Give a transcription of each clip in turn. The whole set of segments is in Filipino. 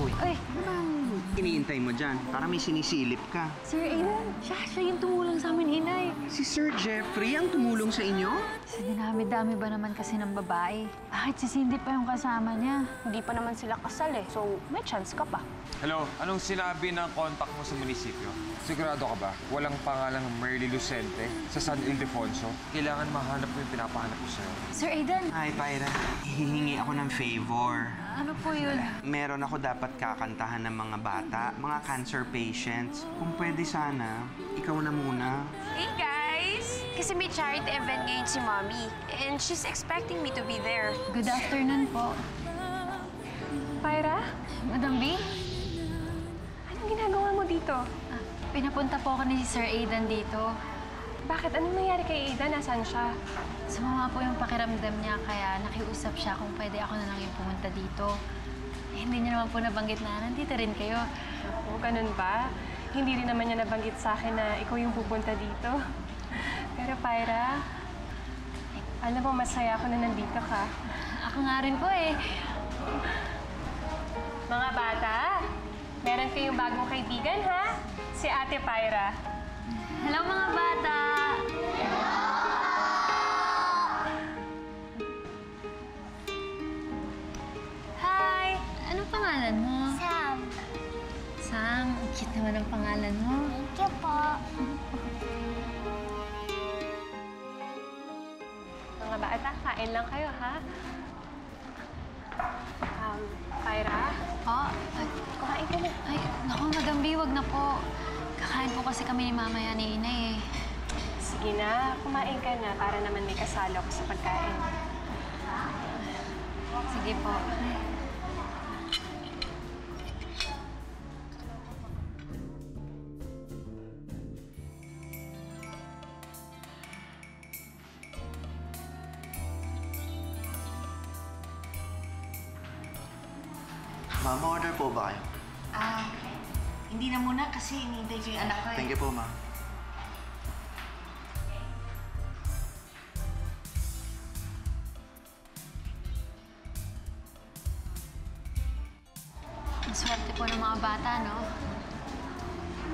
Uy, ano bang iniintay mo dyan? Para may sinisilip ka. Sir Aiden, siya yung tumulong sa amin, Inay. Si Sir Jeffrey ang tumulong sa inyo? Sa dinami-dami ba naman kasi ng babae? Bakit si Cindy pa yung kasama niya? Hindi pa naman sila kasal eh, so may chance ka pa. Hello, anong sinabi ng contact mo sa munisipyo? Sigurado ka ba? Walang pangalang Merly Lucente sa San Ildefonso? Kailangan mahanap mo yung pinapahanap ko sa'yo. Sir Aiden! Hi, Pyra. Hihingi ako ng favor. Ano po yun? Meron ako dapat kakantahan ng mga bata, mga cancer patients. Kung pwede sana, ikaw na muna. Hey guys! Kasi may charity event ngayon si Mommy. And she's expecting me to be there. Good afternoon po. Pyra, Madam B? anong ginagawa mo dito? Pinapunta po ako ni Sir Aiden dito. Bakit? Anong nangyari kay Aiden? Nasaan siya? Sumama po yung pakiramdam niya, kaya nakiusap siya kung pwede ako na lang yung pumunta dito. Eh, hindi niya naman po nabanggit na nandito rin kayo. Ako, ganun ba? Hindi rin naman niya nabanggit sa akin na ikaw yung pupunta dito. Pero Pyra, alam mo, masaya ako na nandito ka. Ako nga rin po eh. Mga bata, meron kayong bagong kaibigan, ha? Si Ate Pyra. Hello mga bata! Hi! Anong pangalan mo? Sam. Sam, ang cute naman ang pangalan mo. Thank you po. Mga bata, kain lang kayo, ha? Pyra, Oh, kumain ka na. ay, naku, Madam B, wag na po. Kakain po kasi kami ni Mamaya ni Inay eh. Sige na, kumain ka na para naman may kasalo ko sa pagkain. Sige po. Ma'am, order po ba kayo? Hindi na muna kasi hinihintay ko yung anak ko eh. Thank you po, ma'am. Ang swerte po ng mga bata, no?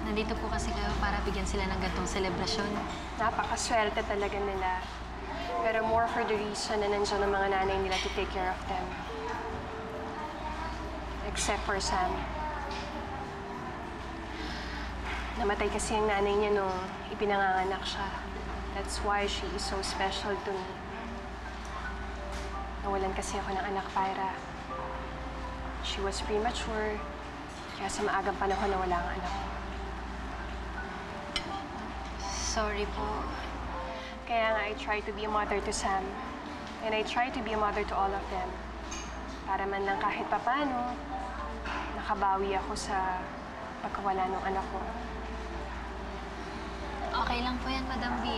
Nandito po kasi kayo para bigyan sila ng gantong selebrasyon. Napakaswerte talaga nila. Pero more for the reason na nandiyan ang mga nanay nila to take care of them. Except for Sam. Namatay kasi ang nanay niya nung ipinanganganak siya. That's why she is so special to me. Nawalan kasi ako ng anak, Pyra. She was premature, kaya sa maagang panahon nawala ang anak ko. Sorry po. Kaya nga, I try to be a mother to Sam. And I try to be a mother to all of them. Para man lang kahit papano, nakabawi ako sa pagkawala ng anak ko. Okay lang po yan, Madam B.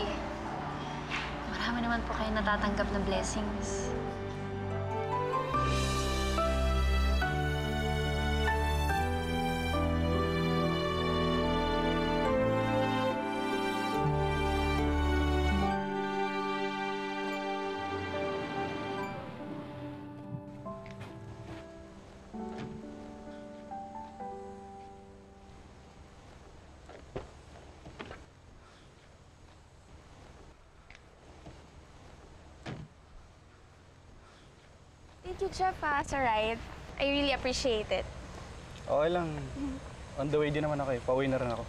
Marami naman po kayo natatanggap na blessings. Thank you, Jeff, sa ride. I really appreciate it. Okay lang. On the way din naman ako eh. Pauwi na rin ako.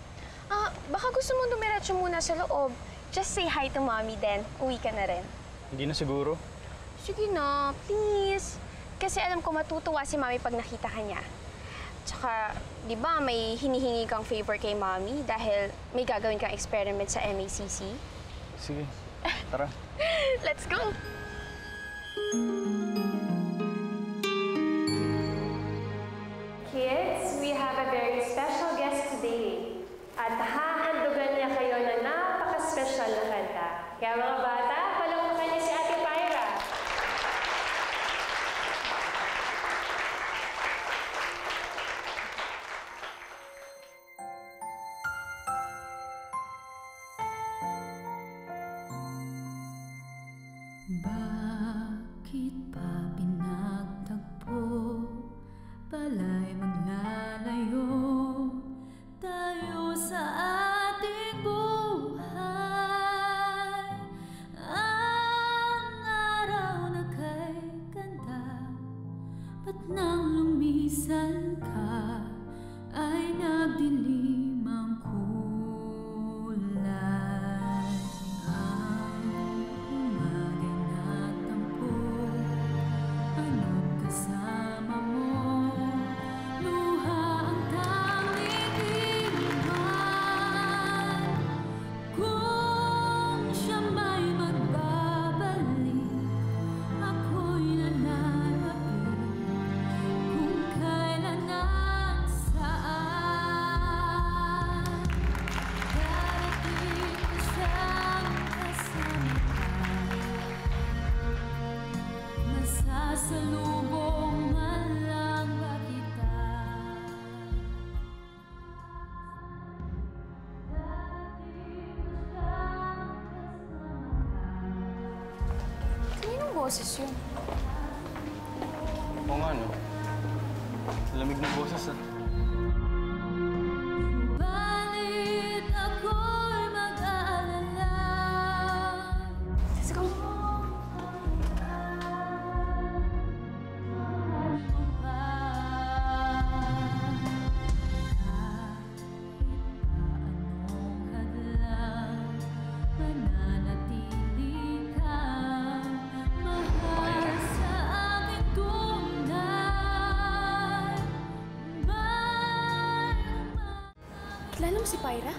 Baka gusto mo dumiretso muna sa loob. Just say hi to Mommy, then uwi ka na rin. Hindi na siguro. Sige na, please. Kasi alam ko matutuwa si Mommy pag nakita ka niya. Tsaka, di ba may hinihingi kang favor kay Mommy dahil may gagawin kang experiment sa MACC? Sige. Tara. Let's go! Kids, we have a very special guest today. At hahandugan niya kayo ng napaka-special na kanta. Kaya mga bata, palakpakan niyo si Ate Pyra. Bakit pa pinagtagpo pala'y maglalayo tayo sa ating buhay. Ang araw na kay ganda, ba't nang lumisan ka ay nagdilim ang kulay. Ang umagay natampo, ano't kasama mo, luha ang tanging iwan. Kung siya may magbabalik, ako'y nananapit kung kailan at saan. Darating na siyang kasama ka, masasalubong lang ba kita? Kaninong boses yun? Oo nga, no? Lamig ng boses, ah. Balit ako'y mag-aalala. Let's go. Kilala mo si Pyra?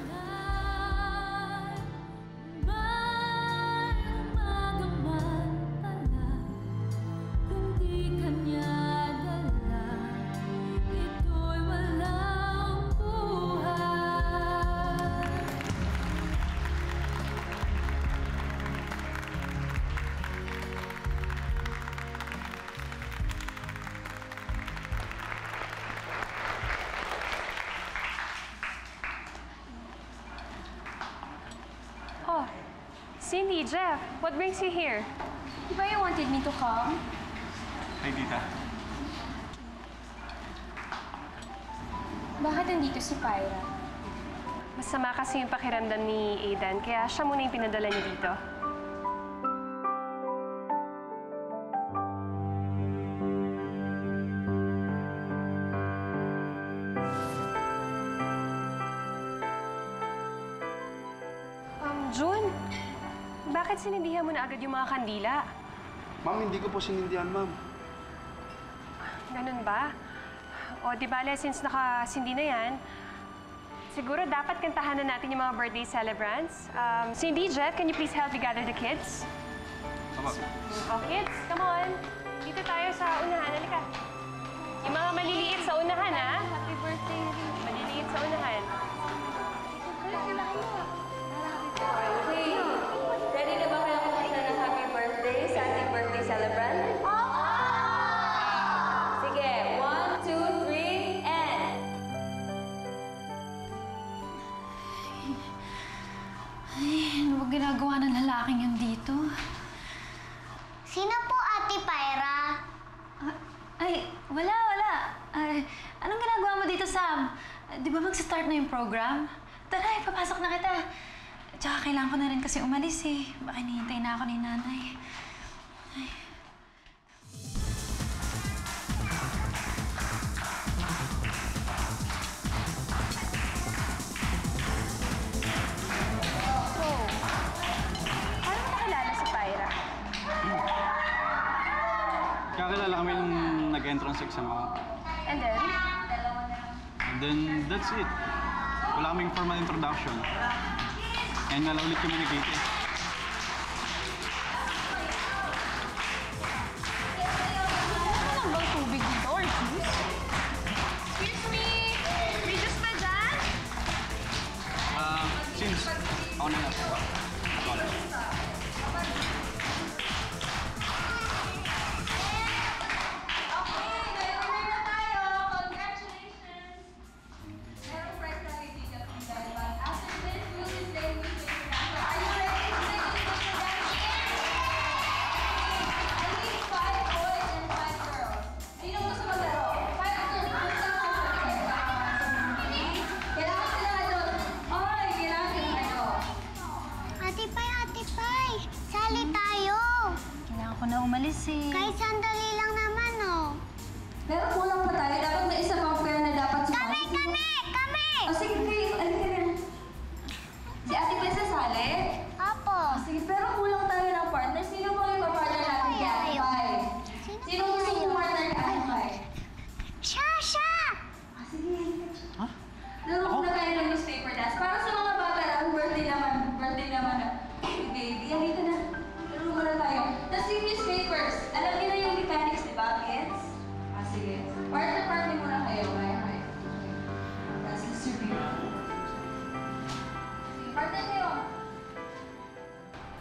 Oh, Cindy, Jeff, what brings you here? Di ba you wanted me to come? Hey, tita. Bakit nandito si Pyra? Masama kasi yung pakiramdam ni Aidan, kaya siya muna yung pinadala niya dito. June, bakit sinindihan mo na agad yung mga kandila? Ma'am, hindi ko po sinindihan, ma'am. Ganun ba? O, di bale, since nakasindi na yan, siguro dapat kantahan na natin yung mga birthday celebrants. Cindy, Jeff, can you please help me gather the kids? Oh, kids, come on. Dito tayo sa unahan. Halika. Yung mga maliliit sa unahan, ha? Happy birthday, maliliit sa unahan. Okay. Ready na ba kayo kumanta ng happy birthday sa ating birthday celebrant? Sige, 1, 2, 3, and... Ay, ano ba ginagawa ng lalaking yun dito? Sino po, Ate Pyra? Ay, wala. Anong ginagawa mo dito, Sam? Di ba mag-start na yung program? Tara, ipapasok na kita. Tsaka kailangan ko na rin kasi umalis eh. Baka hinihintay na ako ni nanay. Ay. Paano mo nakilala si Pyra? Kakilala kami nung nag-entrance exam ako. And then? And then, that's it. Wala kaming formal introduction. And ulit kami nagkita. Ano lang bang tubig dito or juice? Excuse me! May juice ba dyan? Since, ako na lang. After this, we'll just say we should. So are you ready?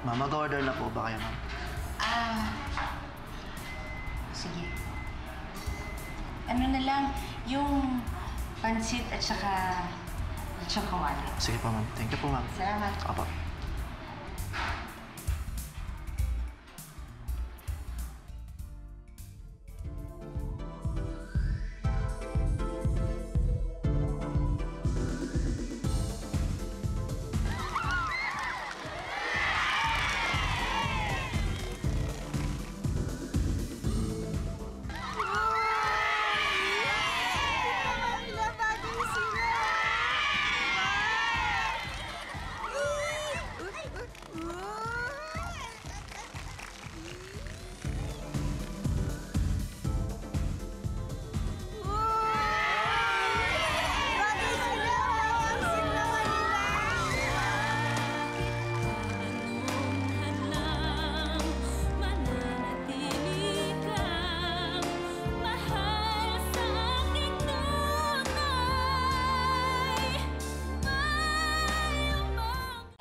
Ma'am, mag-order na po ba kayo, ma'am? Sige. Ano na lang, yung pansit at saka chocolate. Sige po, ma'am. Thank you po, ma'am. Salamat. Opo.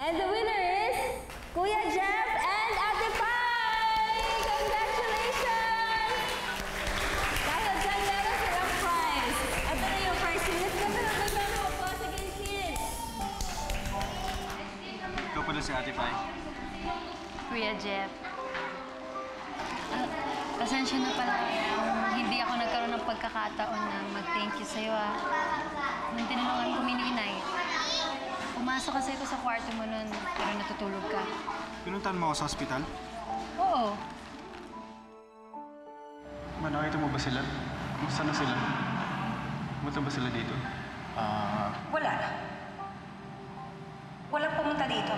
And the winner is Kuya Jeff and Ate Pai! Congratulations! Dahil dyan meron silang prize. Ito na yung prize. Sinis ka na nagano po. Sige, kids. Ikaw pala si Ate Pai. Kuya Jeff. Pasensya na pala kung hindi ako nagkaroon ng pagkakataon na mag-thank you sa'yo, Nung tinulungan ko mini-inay. Pumasok kasi ako sa kwarto mo nun, pero natutulog ka. Pinuntahan mo ako sa ospital? Oo. Nakita mo ba sila? Kumusta na sila? Pumunta ba sila dito? Wala. Walang pumunta dito.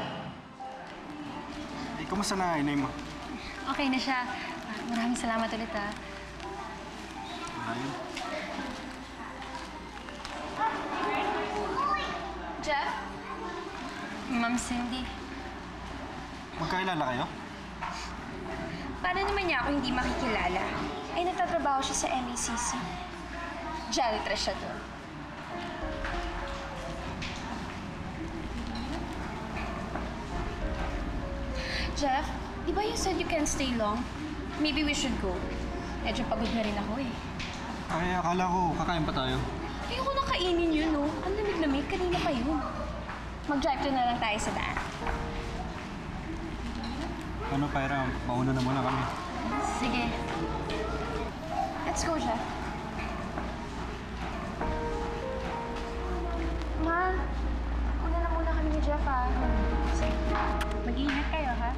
Kumusta na inay mo? Okay na siya. Maraming salamat ulit, Ayun. Jeff? Ma'am Cindy. Magkakilala kayo? Paano naman niya ako hindi makikilala? Ay, nagtatrabaho siya sa MECC. Janitress siya doon. Jeff, di ba you said you can't stay long? Maybe we should go. Medyo pagod na rin ako eh. Ay, akala ko kakain pa tayo. Ayoko na kainin yun, no? Ang lamig-lamig, kanina pa yun. Mag-drive to na lang tayo sa daan. Ano, Pyra? Mauna na muna kami. Sige. Let's go, Jeff. Ma, una na muna kami ni Jeff, ha? Sige. Mag-iingat kayo, ha?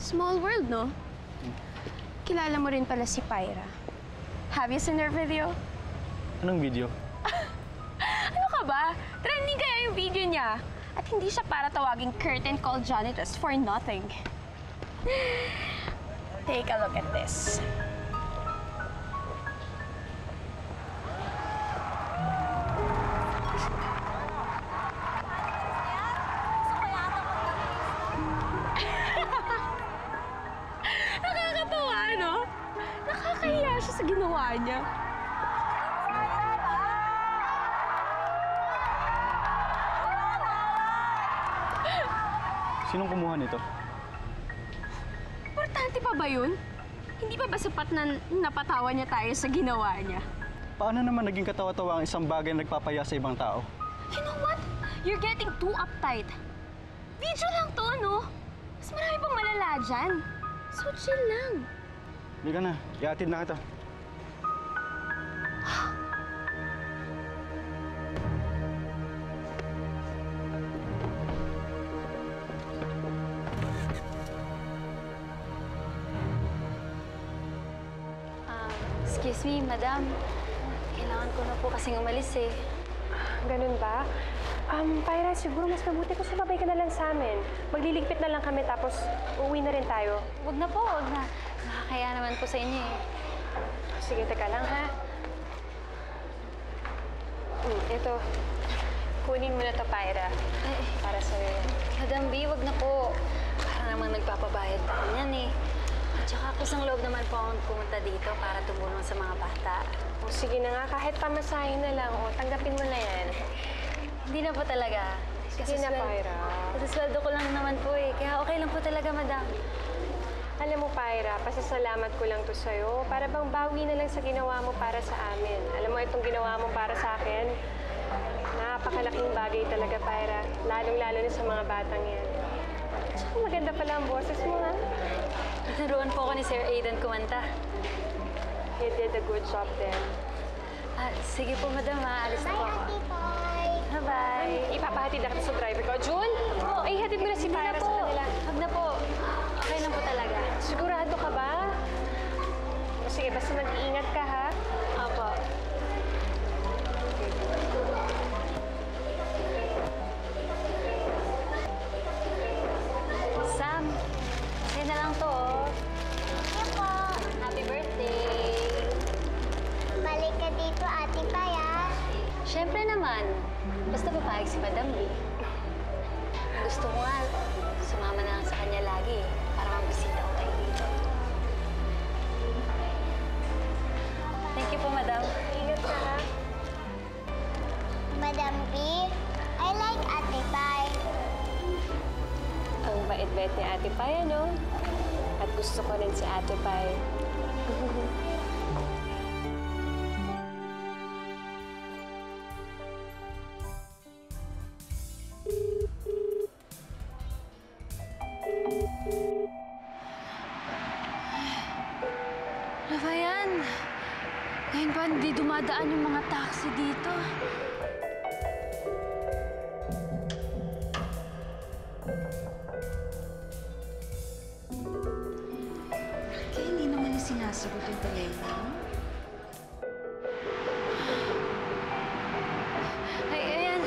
Small world, no? Kilala mo rin pala si Pyra. Have you seen her video? Anong video? Ano ka ba? Trending kaya yung video niya. At hindi siya para tawaging curtain call janitress for nothing. Take a look at this. Nakakatawa, no? Nakakahiya siya sa ginawa niya. Sinong kumuha nito? Importante pa ba yun? Hindi pa ba sapat na napatawa niya tayo sa ginawa niya? Paano naman naging katawa-tawa ang isang bagay na nagpapaya sa ibang tao? You know what? You're getting too uptight. Video lang to, no? Mas marami pang malala dyan. So chill lang. Hindi ka na. Iatid na kita. Excuse me, madam. Kailangan ko na po kasing umalis eh. Ganun ba? Pyra, siguro mas mabuti kung sumabay ka na lang sa amin. Magliligpit na lang kami tapos uuwi na rin tayo. Huwag na po, huwag na. nakakaya naman po sa inyo eh. Sige, teka lang ha. Ito. Kunin mo na to, Pyra. Ay, Para sa'yo yan. Madam B, wag na po. Para namang nagpapabayad pa yan eh. At saka kusang loob naman po akong pumunta dito para tumulong sa mga bata. O sige na nga, kahit pamasahin na lang. O, tanggapin mo na yan. Hindi na po talaga. Sige na, Pyra. Kasi sweldo ko lang naman po eh. Kaya okay lang po talaga, madam. Alam mo, Pyra, pasasalamat ko lang to sa'yo. Para bang bawi na lang sa ginawa mo para sa amin. Alam mo, itong ginawa mo para sa akin, napakalaking bagay talaga, Pyra. Lalong-lalo na sa mga batang yan. Tsaka maganda pala ang boses mo, ha? Naruan po ako ni Sir Aidan kumanta. You did a good job then. Sige po, madam, aalis na po ako. Ate Pai. Bye-bye. Ipapahatid na kita sa driver ko. June! Ay, hatid mo na si Hindi Pyra na sa po. kanila. Wag na po. Okay lang po talaga. Sigurado ka ba? O sige, basta mag-iingat ka, ha? Opo. Sam, sa'yo na lang to, oh. Sige po. Happy birthday! Balik ka dito, Ate Pai, ah. Siyempre naman, basta papayag si Madam B. Gusto ko nga, sumama na lang sa kanya lagi para mabisita ko kayo dito. Thank you po, Madam. Ingat ka, ha? Madam B, I like Ate Pai. Ang bait-bait ni Ate Pai, ano? At gusto ko rin si Ate Pai. Ano ba yan? Ngayon ba hindi dumadaan yung mga taxi dito? Kaya hindi naman yung sinasagot yung telepono. Ay, ayan.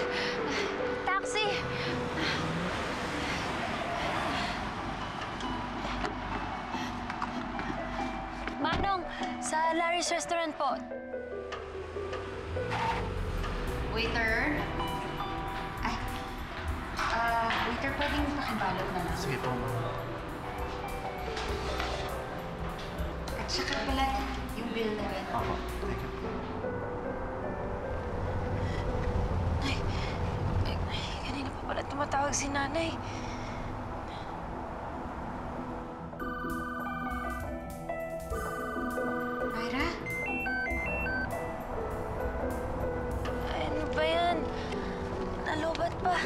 Taxi! Manong, sa Larry's Restaurant po. Waiter? Ay, waiter, pwedeng pakibalot na lang. Sige po, ma'am. At saka pala, yung bill na rin. Opo. Thank you. Kanina pa pala tumatawag si nanay. Myra? Ay, ano ba yan? Nalobat pa.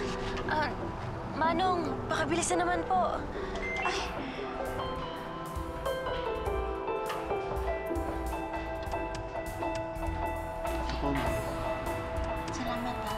Manong, pakabilis na naman po. Ay, Opo, ma'am. Salamat, ha.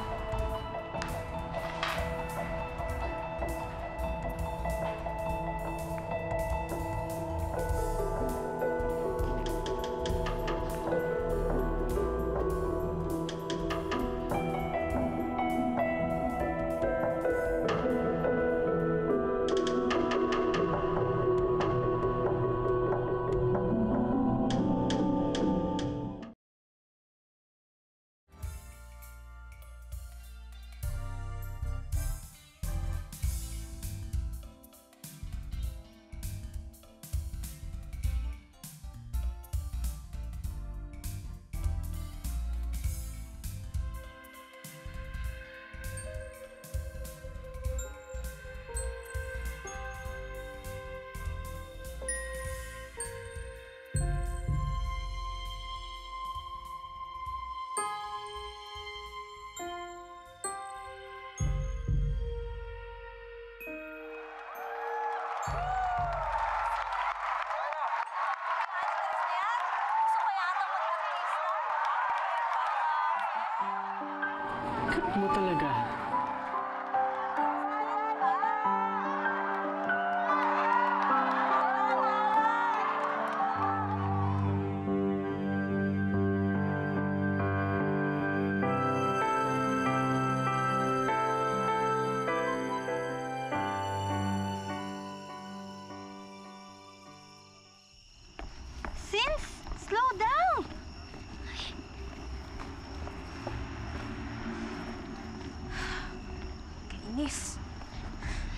Inis.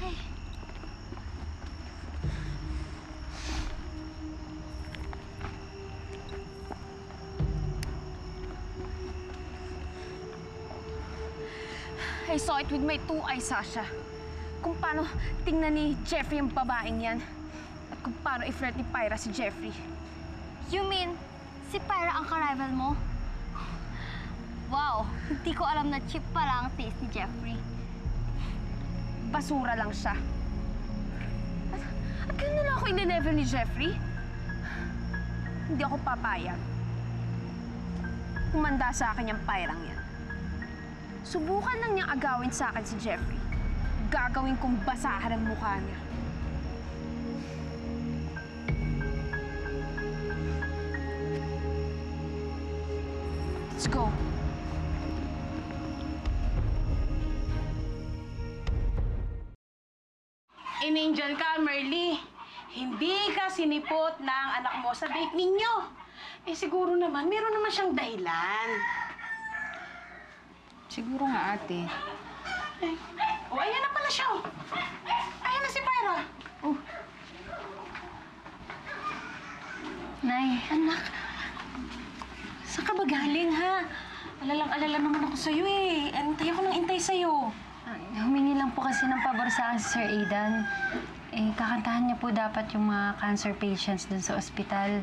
Ay. I saw it with my two eyes, Sasha. Kung paano tingnan ni Jeffrey ang babaeng yan. At kung paano i-flirt ni Pyra si Jeffrey. You mean, si Pyra ang ka-rival mo? Wow, hindi ko alam na cheap pala ang taste ni Jeffrey. Basura lang siya. At ganun na lang ako ine-level ni Jeffrey. Hindi ako papayag. Kumanda sa akin yung Pyrang yan. Subukan lang niyang agawin sa akin si Jeffrey. Gagawin kong basahan ang mukha niya. Let's go. In-angel ka, Merly. Hindi ka sinipot ng anak mo sa date ninyo. Eh siguro naman, meron naman siyang dahilan. Siguro nga, ate. Ayan na pala siya. Ayan na si Pyra. Nay. Anak, saan ka ba galing, ha? Alalang-alala naman ako sa'yo, eh. Antay ako ng intay sa'yo. Humingi lang po kasi ng pabor sa akin si Sir Aidan. Kakantahan niya po dapat yung mga cancer patients dun sa ospital.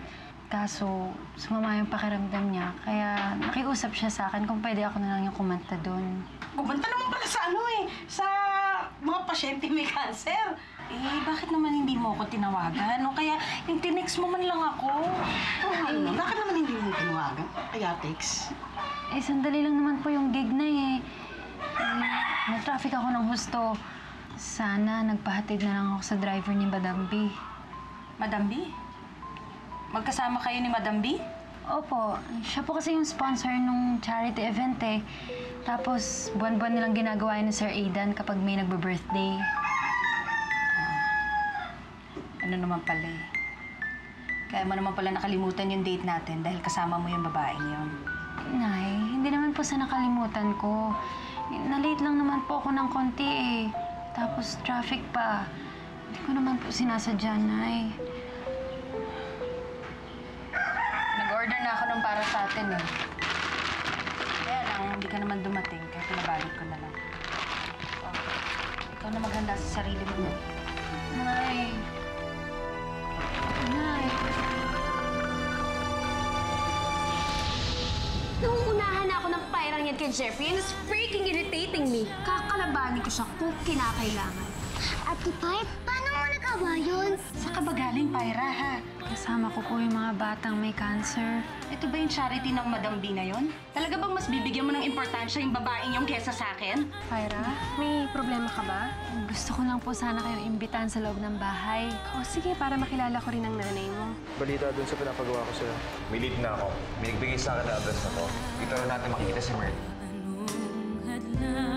Kaso, sumama yung pakiramdam niya. Kaya nakiusap siya sa akin kung pwede ako na lang yung kumanta dun. Kumanta naman pala sa sa mga pasyente may cancer. Bakit naman hindi mo ako tinawagan? O kaya, yung tinext mo man lang ako. Bakit naman hindi mo tinawagan? Kaya text? Sandali lang naman po yung gig na na-traffic ako ng husto. Sana nagpahatid na lang ako sa driver ni Madam B. Madam B? Magkasama kayo ni Madam B? Opo. Siya po kasi yung sponsor nung charity event Tapos, buwan-buwan nilang ginagawa ni Sir Aidan kapag may nagbe-birthday. Ano naman pala Kaya mo naman pala nakalimutan yung date natin dahil kasama mo yung babaeng yun. Nay, hindi naman po sa nakalimutan ko. Na-late lang naman po ako ng konti Tapos traffic pa. Hindi ko naman po sinasadya, Nay. Nag-order na ako ng para sa atin Kaya lang, hindi ka naman dumating kaya pinabalik ko na lang. Ikaw na maghanda sa sarili mo. Nay. Nay. Nangungunahan na ako ng Pyrang yan kay Jeffrey and it's freaking irritating me. Kakalabanin ko siya kung kinakailangan. Ate Pai, paano mo nagawa yun? Saan ka ba galing, Pyra, ha? Kasama ko po yung mga batang may cancer. Ito ba yung charity ng Madam B na yun? Talaga bang mas bibigyan mo ng importansya yung babaeng yung kesa sa akin? Pyra, May problema ka ba? gusto ko lang po sana kayong imbitahan sa loob ng bahay. O sige, para makilala ko rin ang nanay mo. Balita dun sa pinapagawa ko sa'yo. May lead na ako. May nagbigay sa akin ng address na to. Dito na natin makikita si Merly. Anong hadlang